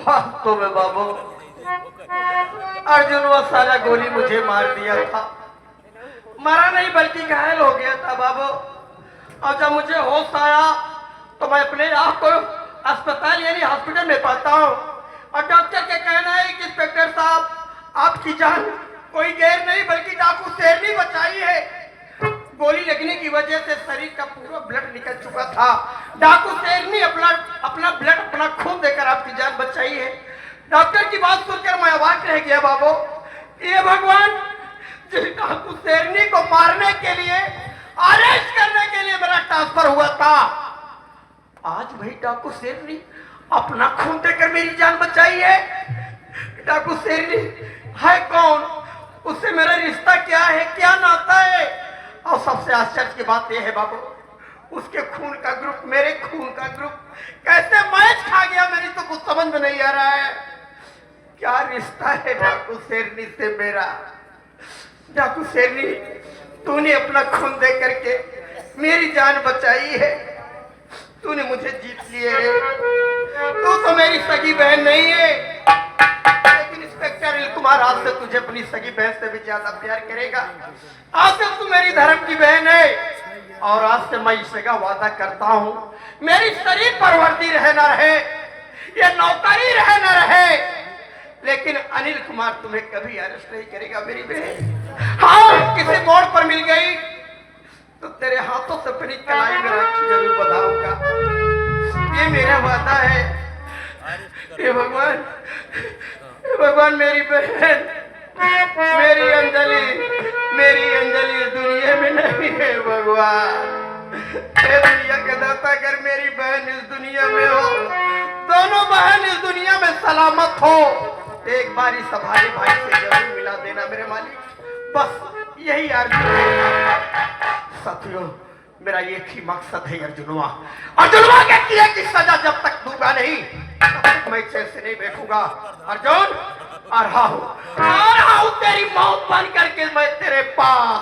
वास्तव में बाबू अर्जुन वो सारा गोली मुझे मार दिया था, मरा नहीं बल्कि घायल हो गया था बाबू। और जब मुझे होश आया तो मैं अपने आप को अस्पताल यानी हॉस्पिटल में पाता हूँ और डॉक्टर का कहना है कि इंस्पेक्टर साहब आपकी जान कोई गैर नहीं बल्कि डाकू शेरनी बचाई है। गोली लगने की वजह से शरीर का पूरा ब्लड निकल चुका था। डाकू शेरनी अपना ब्लड अपना खून देकर आपकी जान बचाई है। डॉक्टर की बात सुनकर मैं अवाक रह गया बाबू। ये भगवान जिस डाकू शेरनी को मारने के लिए अरेस्ट करने के लिए मेरा ट्रांसफर हुआ था, आज भाई डाकू शेरनी अपना खून देकर मेरी जान बचाई है। डाकू शेरनी है कौन, उससे मेरा रिश्ता क्या है, क्या नाता है? और सबसे आश्चर्य की बात यह है बाबू, उसके खून का ग्रुप मेरे खून का ग्रुप कैसे मैच खा गया, मेरी तो कुछ समझ में नहीं आ रहा है। क्या रिश्ता है डाकू शेरनी से मेरा? डाकू शेरनी तूने अपना खून दे करके मेरी जान बचाई है, तूने मुझे जीत लिए रे। तू तो मेरी सगी बहन नहीं है, लेकिन इंस्पेक्टर अनिल कुमार आज से तुझे अपनी सगी बहन से भी ज्यादा प्यार करेगा। आज से तू मेरी धर्म की बहन है और आज से मैं इस जगह वादा करता हूँ मेरी शरीर पर वर्दी रहे न रहे, ये नौकरी रहे न रहे, लेकिन अनिल कुमार तुम्हें कभी अरेस्ट नहीं करेगा मेरी बहन। हाँ, किसी मोड़ पर मिल गई तो तेरे हाथों से अपनी कलाई में राखी जरूर बंधाऊंगा, ये मेरा वादा है। हे भगवान, हे भगवान, मेरी बहन मेरी अंजलि दुनिया में नहीं है भगवान। हे दुनिया के दाता, अगर मेरी बहन इस दुनिया में हो, दोनों बहन इस दुनिया में सलामत हो, एक बार इस भाई भाई से जरूर मिला देना मेरे मालिक, बस यही आरज़ू है। साथियों, मेरा एक ही मकसद है अर्जुनवा के किए की सजा जब तक दूंगा नहीं तब तक मैं चैन से नहीं बैठूंगा। अर्जुन, आ रहा हूं तेरी मौत बन करके मैं तेरे पास।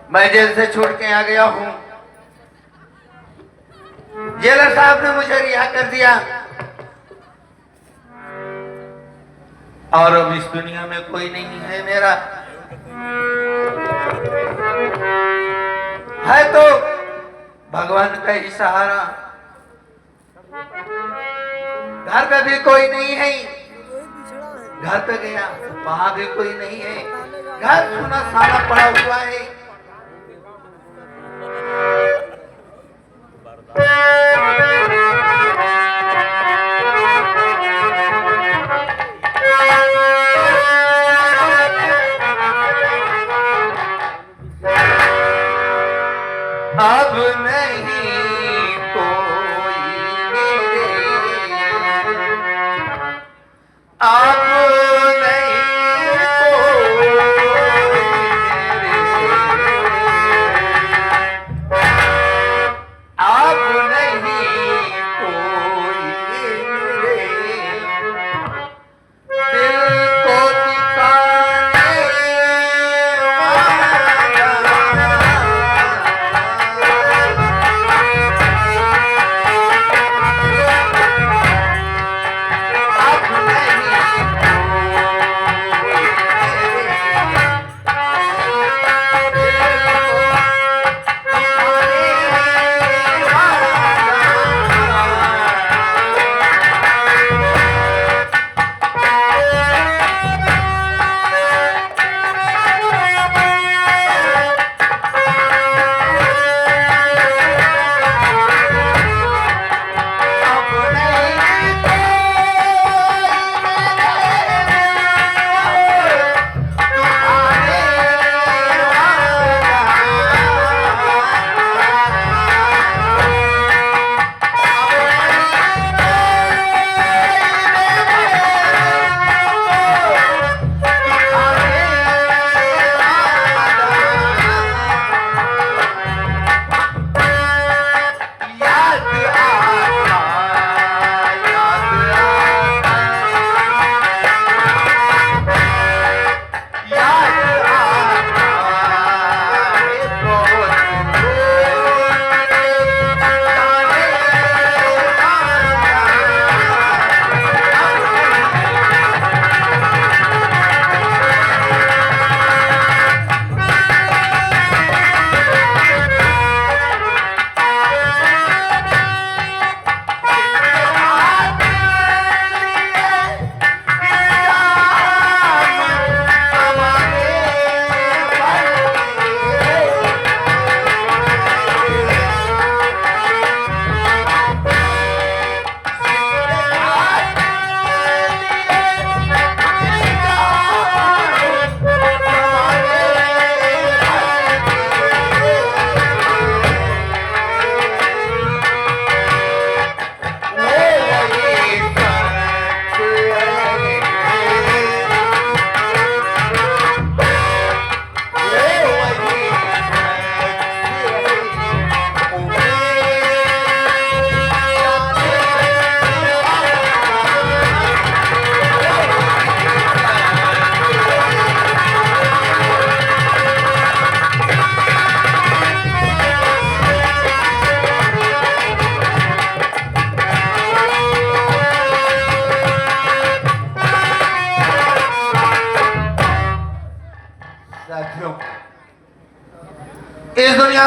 मैं जेल से छूट के आ गया हूँ, जेलर साहब ने मुझे रिहा कर दिया और अब इस दुनिया में कोई नहीं है मेरा। है तो भगवान का ही सहारा, घर पे भी कोई नहीं है, घर पे गया वहां भी कोई नहीं है, घर सुना सारा पड़ा हुआ है। अब नहीं कोई मेरे, अब नहीं कोई मेरे, अब नहीं कोई मेरे, दिल को दिखाने अब नहीं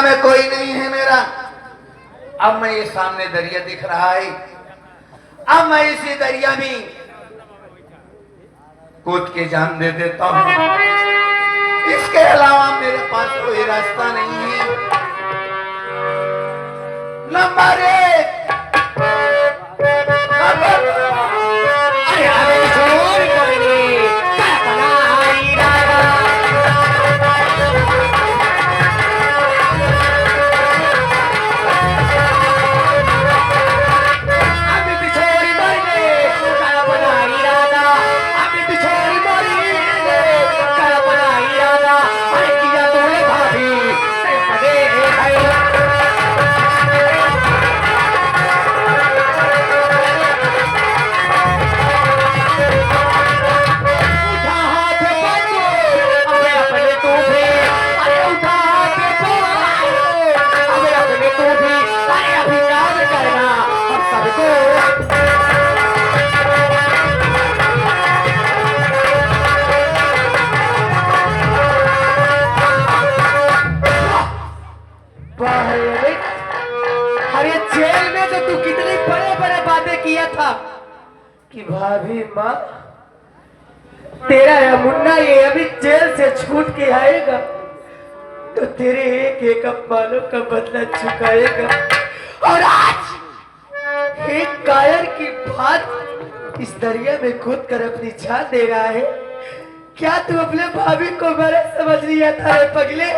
दुनिया में कोई नहीं है मेरा। अब मैं ये सामने दरिया दिख रहा है, अब मैं इसी दरिया में कूद के जान दे देता हूँ। इसके अलावा मेरे पास कोई रास्ता नहीं है। नंबर 1 कि भाभी माँ तेरा या मुन्ना ये अभी जेल से छूट के आएगा तो तेरे एक एक अपमानों का बदला चुकाएगा। और आज एक कायर की बात इस दरिया में कूद कर अपनी जान दे रहा है। क्या तू अपने भाभी को मरे समझ लिया था रे पगले?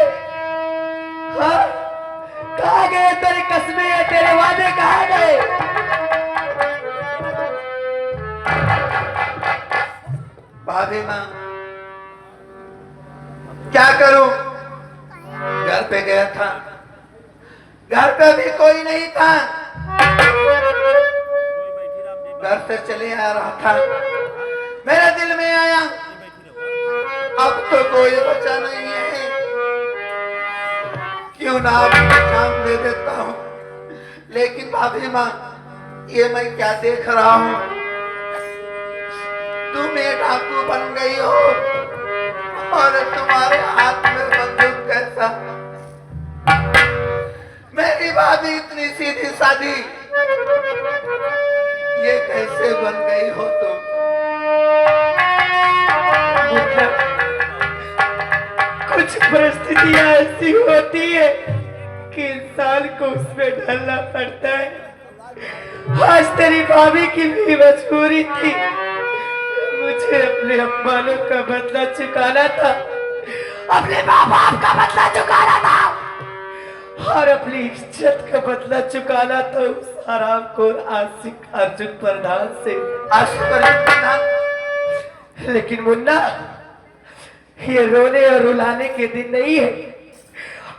हाँ, कहाँ गए तेरे कस्में या तेरे वादे कहाँ गए? भाभी माँ क्या करूं? घर पे गया था, घर पे भी कोई नहीं था। घर से चले आ रहा था, मेरे दिल में आया अब तो कोई बचा नहीं है, क्यों ना काम दे देता हूँ। लेकिन भाभी माँ ये मैं क्या देख रहा हूँ? तुम एक डाकू बन गई हो और तुम्हारे हाथ में बंदूक कैसा? मेरी भाभी इतनी सीधी सादी ये कैसे बन गई हो तुम? कुछ परिस्थितियां ऐसी होती है कि इंसान को उसमें ढलना पड़ता है। आज तेरी भाभी की भी मजबूरी थी, मुझे अपने अपमानों का बदला चुकाना था, अपने माँ बाप का बदला चुकाना था और अपनी इज्जत का बदला चुकाना था उस हरामखोर आशिक अर्जुन प्रधान से। अर्जुन प्रधान। लेकिन मुन्ना ये रोने और रुलाने के दिन नहीं है।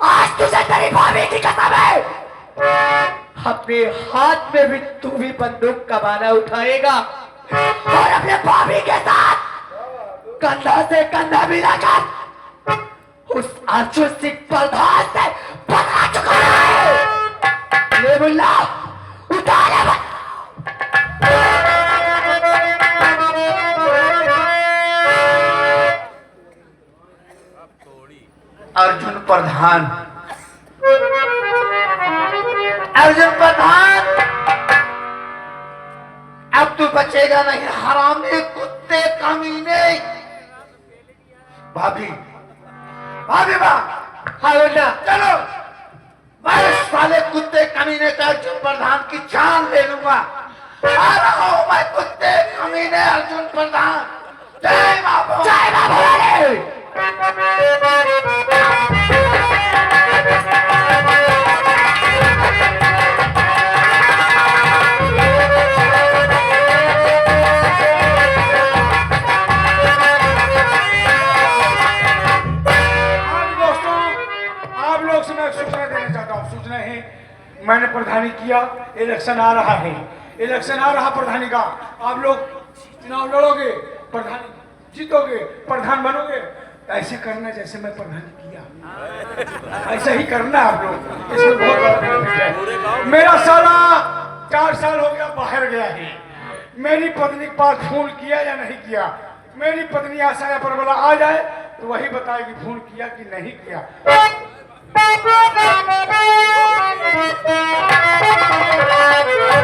आज तुझे तेरी भाभी की कसम है, अपने हाथ में भी तू भी बंदूक का बाना उठाएगा और अपने भाभी के साथ कंधा से कंधा मिलाकर उस अर्जुन सिंह प्रधान से बदला चुकाना है। ले मुन्ना उठा ले। अर्जुन प्रधान, अर्जुन प्रधान अब तू बचेगा नहीं, हरामी कुत्ते कमीने। भाभी, भाभी माँ, हाँ मुन्ना चलो, मैं साले कुत्ते कमीने का अर्जुन प्रधान की जान ले लूंगा। आ रहा हूं मैं कुत्ते कमीने अर्जुन प्रधान। जय बाबू, जय बाबू। मैंने प्रधानी किया, इलेक्शन आ रहा है, इलेक्शन आ रहा प्रधानी का। आप लोग चुनाव लड़ोगे, प्रधानी जीतोगे, प्रधान बनोगे। ऐसे करना जैसे मैं प्रधानी किया, ऐसा ही करना आप लोग। इसमें बहुत बड़ा बेनिफिट है। मेरा साला 4 साल हो गया बाहर गया है, मेरी पत्नी के पास फोन किया या नहीं किया। मेरी पत्नी आशा पर बोला आ जाए तो वही बताएगी फोन किया कि नहीं किया।